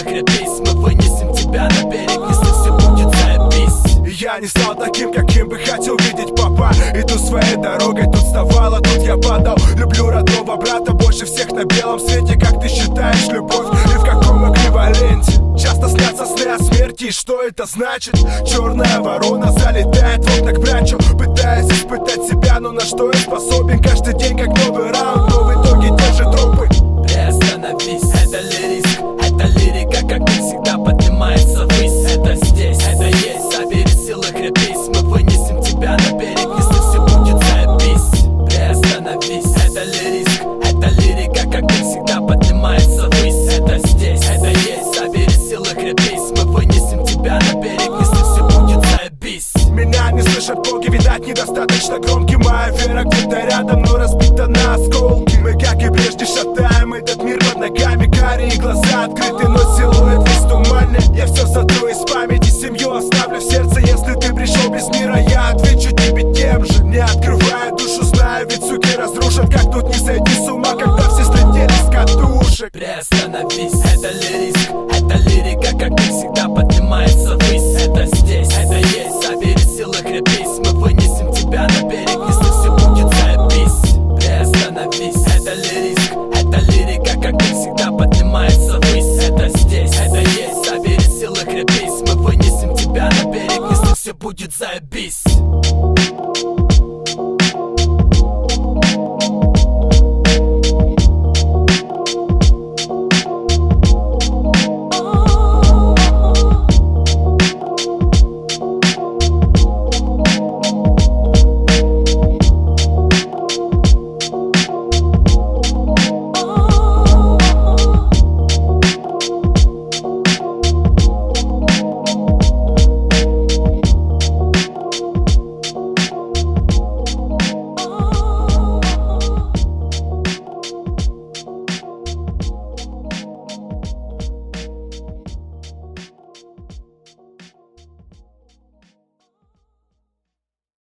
крепись, мы вынесем тебя на берег, если все будет заебись. Я не стал таким, каким бы хотел видеть папа. Иду своей дорогой, тут вставала, тут я падал. Люблю родного брата больше всех на белом свете. Как ты считаешь любовь и в каком эквиваленте? Часто снятся сны о смерти, и что это значит? Черная ворона залетает в окна к врачу, пытаясь испытать себя, но на что я способен? Каждый день как новый раунд, но в итоге те же трупы. Приостановись, это лириск, это лирика, как ты всегда поднимается ввысь. Это здесь, это есть, собери силы, крепись, мы вынесем тебя на берег, если все будет заебись. Приостановись, это лириск, это лирика, как ты всегда поднимается ввысь. Это здесь, это есть, собери силы, крепись, мы вынесем тебя на берег, если все будет заебись. Меня не слышат боги, видать недостаточно громкий. Моя вера где-то рядом, но разбита на осколки. Мы, как и прежде, шатаем этот мир под ногами. Карие глаза открыты, но силуэт весь туманный. Я все сотру из памяти, семью оставлю в сердце. Если ты пришел без мира, я отвечу тебе тем же. Не открывая душу, знаю, ведь суки разрушат. Как тут не сойти с ума, когда все слетели с катушек? Приостановись, это лириск, это лирика, как ты всегда